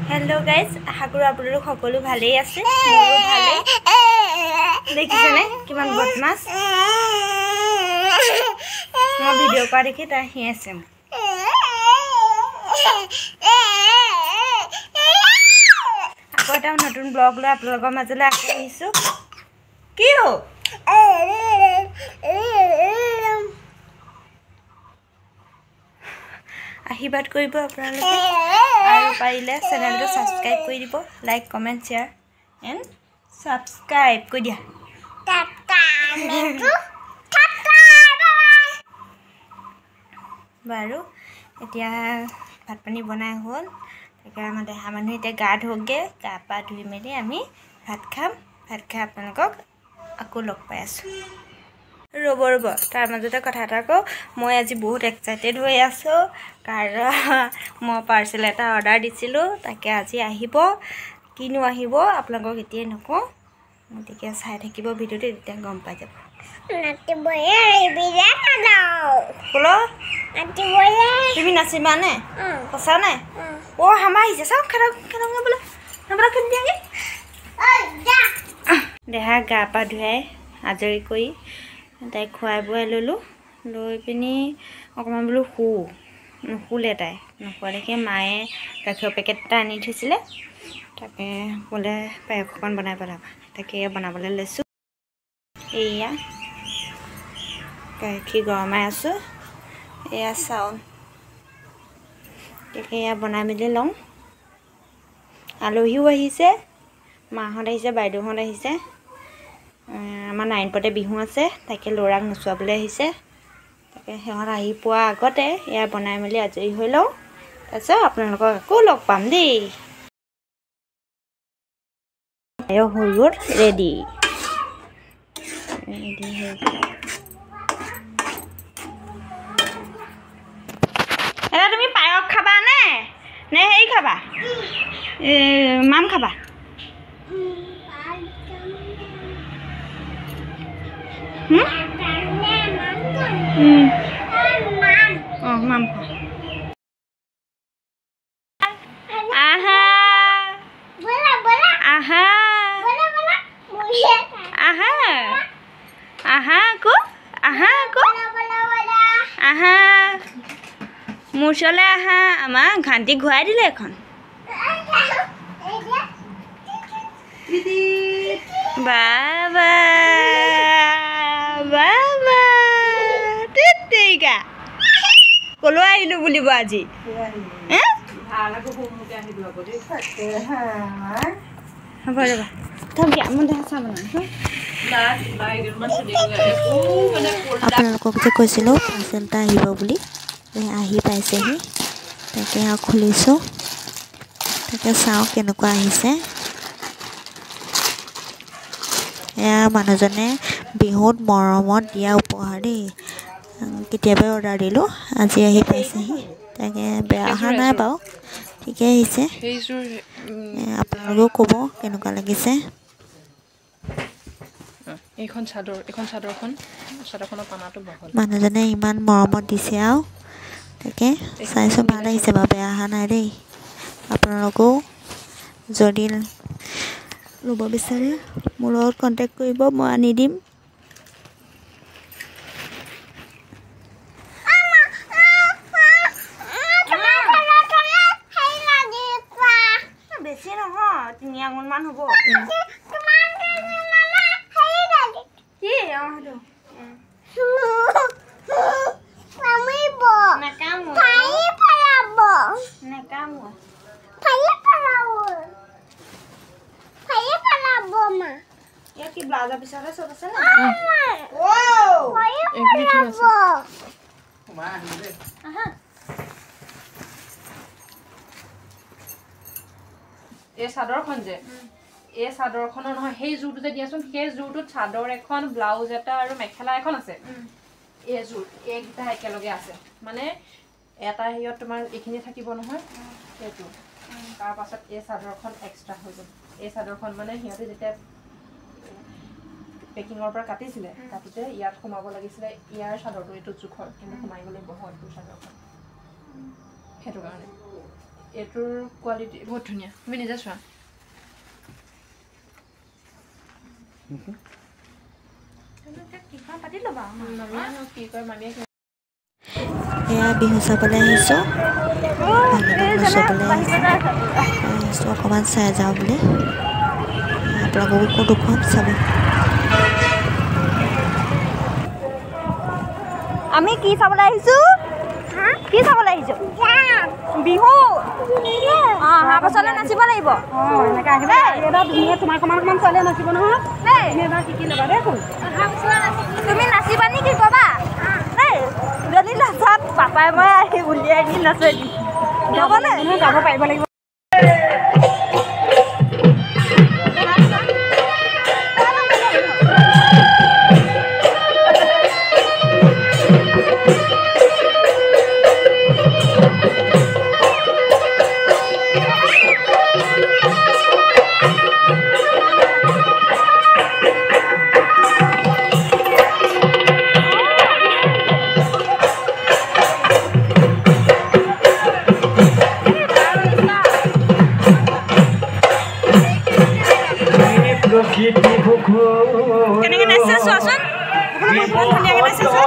hello guys आशा करूँ आपलोक सकलो भाले आछे मोरो भाले देखिछने किमान बदमाश मैं भिडिओ करा देखि ता हि आछे আকৌ এটা নতুন ব্লগ লৈ আপোনালোকৰ মাজলৈ আহিছো কি हो आशीर्वाद करिब आपनालोके आरो पारिले चैनेलটো सब्सक्राइब কৰি দিব like comment share and subscribe কৰি দিয়া बारू এতিয়া ভাত পানী বনাই হ'ল তাকে আমাৰ দেহা মানুহ এতিয়া গা ধোগে গা পা ধুই মেলি আমি ভাত খাম ভাত খাই আপোনালোকক আকৌ লগ পাই আছো ৰব তাৰ মাজতে কথা এটা কও মই আজি বহুত এক্সাইটেড হৈ আছো কাৰণ মই পাৰ্সেল এটা অৰ্ডাৰ দিছিলো তাকে আজি আহিব কিনো আহিব আপোনালোকক এতিয়া নকও গতিকে চাই থাকিব ভিডিওটো তেতিয়া গম পাই যাব নাতি বয়ে বিৰা নাও বলো নাতি বয়ে তুমি নাচিবা নে সঁচা নে ও হামা আহিছে চাও খেলা বলে আমরা খেল দিয়াগে দেহা গা পা ধুৱাই আজৰি কৰি তাই খুৱাই বুৱাই ললো লৈ পিনি অকমান বলো নুশুলে তাই নুশুৱা দেখি মায়ে গাখীৰ পেকেট এটা আনি থৈছিলে তাকে বোলে পায়স অকণ বনাই পেলাবা তাকে বনাবলৈ লৈছো এয়া গাখীৰ গৰমাই আছো এয়া চাউল তাকে এয়া বনাই মেলি লওঁ আলহীও আহিছে মাহঁত আহিছে বাইদেউহঁত আহিছে আমাৰ 9 পতে বিহু আছে তাকে লৰাক নচুৱাবলৈ আহিছে তাকে হেহঁত আহি পোৱা আগতে এয়া বনাই মেলি আজৰি হৈ লওঁ তাৰপিছত আপোনালোকক আকৌ লগ পাম দেই আয়ো হৈ গ'ল ৰেডি এৰা তুমি পায়স খাবা নে হেৰি খাবা মাম খাবা माम आहा आहा आहा आहा को आहा मुसले आहा आमा घांटी घुवाई दिले এখন बाबा बाबा तेतेगा কলো আহিলো বুলিব আজি আপোনালোকক যে কৈছিলো পাৰ্চেল এটা আহিব বুলি আহি পাইছেহি তাকে খুলিছো তাকে চাওঁ কেনেকুৱা আহিছে এয়া মানুহজনে বিহুত মৰমত দিয়া উপহাৰ দেই কেতিয়াবা অৰ্ডাৰ দিলো আজি আহি পাইছেহি তাকে বেয়া অহা নাই বাৰু ঠিকে আহিছে আপোনালোকেও ক'ব কেনেকুৱা লাগিছে এইখন চাদৰখনৰ পানাটো বহল মানুহজনে ইমান মৰমত দিছে আৰু তাকে চাইছো ভাল আহিছে বাৰু বেয়া অহা নাই দেই আপোনালোকেও যদি ল'ব বিচাৰে মোৰ লগত কণ্টেক্ট কৰিব মই আনি দিম মান হব কি ব্লাউজৰ পিছতে চব আছে না এই চাদৰখন যে এই চাদৰখনৰ নহয় সেই জুৰটো যে দিয়াচোন সেই জুৰটোত চাদৰ এখন ব্লাউজ এটা আৰু মেখেলা এখন আছে এই জুৰ এইটা একেলগে আছে মানে এটা হিয়ত তোমাৰ এইখিনি থাকিব নহয় সেইটো তাৰ পাছত এই চাদৰখন এক্সট্ৰা হৈ গ'ল এই চাদৰখন মানে হিয়তে যেতিয়া পেকিঙৰ পৰা কাটিছিলে কাটোতে ইয়াত সোমাব লাগিছিলে ইয়াৰ চাদৰটো এইটো জোখৰ কিন্তু সোমাই গ'লে বহুত চাদৰখন সেইটো কাৰণে এইটোৰ কোৱালিটি বহুত ধুনীয়া তুমি নিজে চোৱা এয়া বিহু চাবলৈ আহিছোঁ অকণমান চাই যাওঁ বুলি আপোনালোককো দেখুৱাম চাব আমি কি চাবলৈ আহিছোঁ কি চাবলৈ আহিছোঁ বিহু অহা বছৰলৈ নাচিব লাগিব এনেকৈ আহিবা এইবাৰ ধুনীয়া তোমাৰ সমান ছোৱালীয়ে নাচিব নহয় এইবাৰ শিকি ল'বা দেই তুমি নাচিবা নি কি ক'বা দেই যদি নাচাত পাপাই মই আহি উলিয়াই দি নাচে দি যাবনে যাব পাৰিব লাগিব কেনেকৈ নাচিছে চোৱাচোন ধুনীয়াকৈ নাচিছে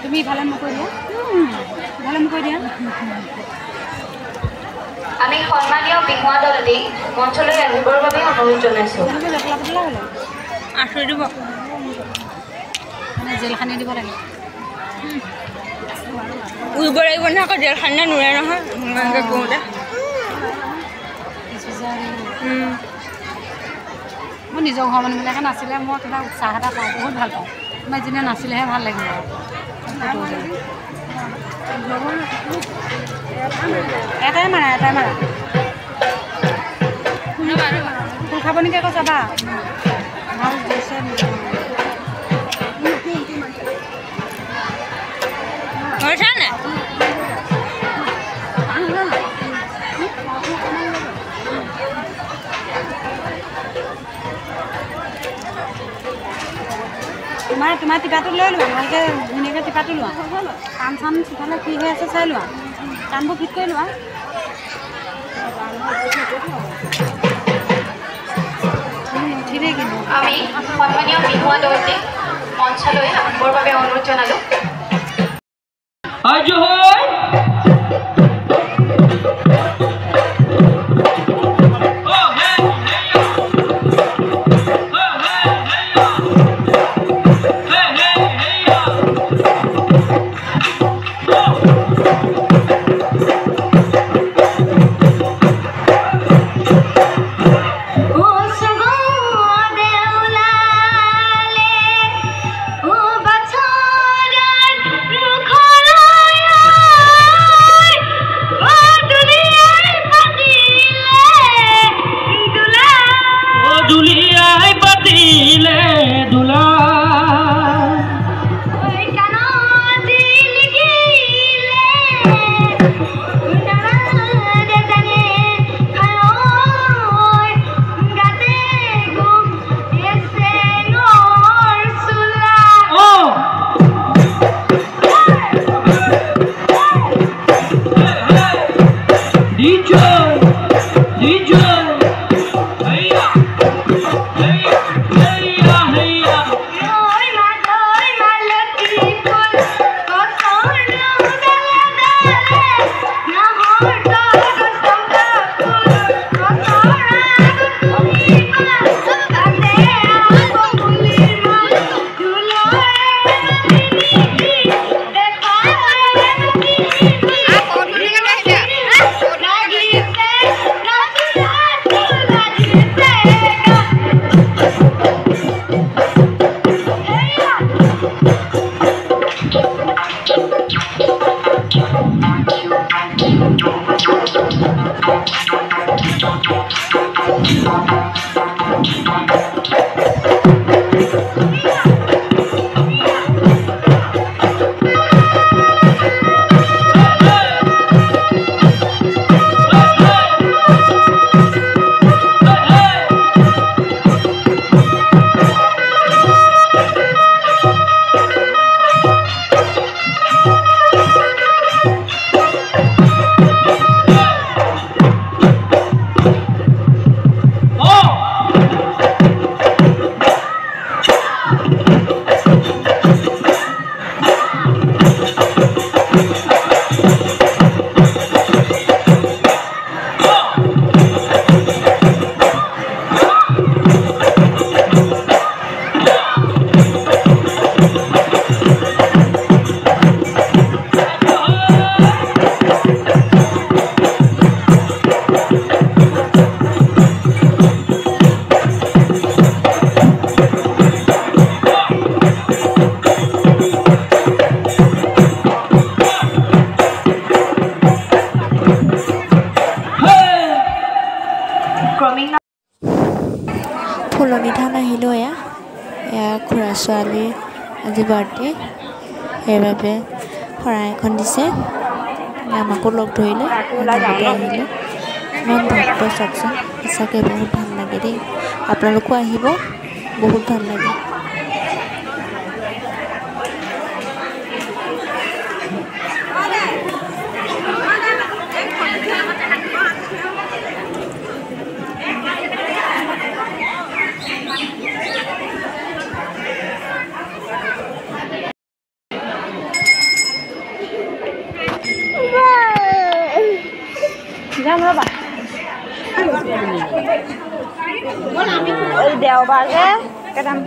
তুমি ইফালে মোক কৈ দিয়া ইফালে মোক কৈ দিয়া আমি সন্মানীয় বিহুৱা দলটি মঞ্চলৈ আহিবৰ বাবে অনুৰোধ জনাইছোঁ আঁঠুৰি দিব মানে জেল খানি দিব লাগে উৰিব লাগিব নহয় আকৌ জেল খানি নোৰে নহয় কওঁতে মোৰ নিজৰ ঘৰ মানুহবিলাকে নাছিলে মই কিবা উৎসাহ এটা পাওঁ বহুত ভাল পাওঁ মই যোনে নাছিলেহে ভাল লাগিব এটাই মাৰা ফুল খাব নেকি আকৌ চাবা ভাল দিছে নাই তোমাৰ টিপাটো লৈ লোৱা ভালকৈ ধুনীয়াকৈ টিপাটো লোৱা কাণ চান সিফালে কি হৈ আছে চাই লোৱা কাণবোৰ ফিট কৰি লোৱা আমি সন্মানীয় বিহুৱা দলটি মঞ্চলৈ আহিবৰ বাবে অনুৰোধ জনালোঁ ফুলনি ধান আহিলোঁ এয়া খুৰা ছোৱালীৰ আজি বাৰ্থডে সেইবাবে শৰাই এখন দিছে আমাকো লগ ধৰিলে আহিলে ইমান ভক্ত চাওকচোন সঁচাকৈ বহুত ভাল লাগে দেই আপোনালোকো আহিব বহুত ভাল লাগে যাম ৰ'বা দেওবাৰ যে একদম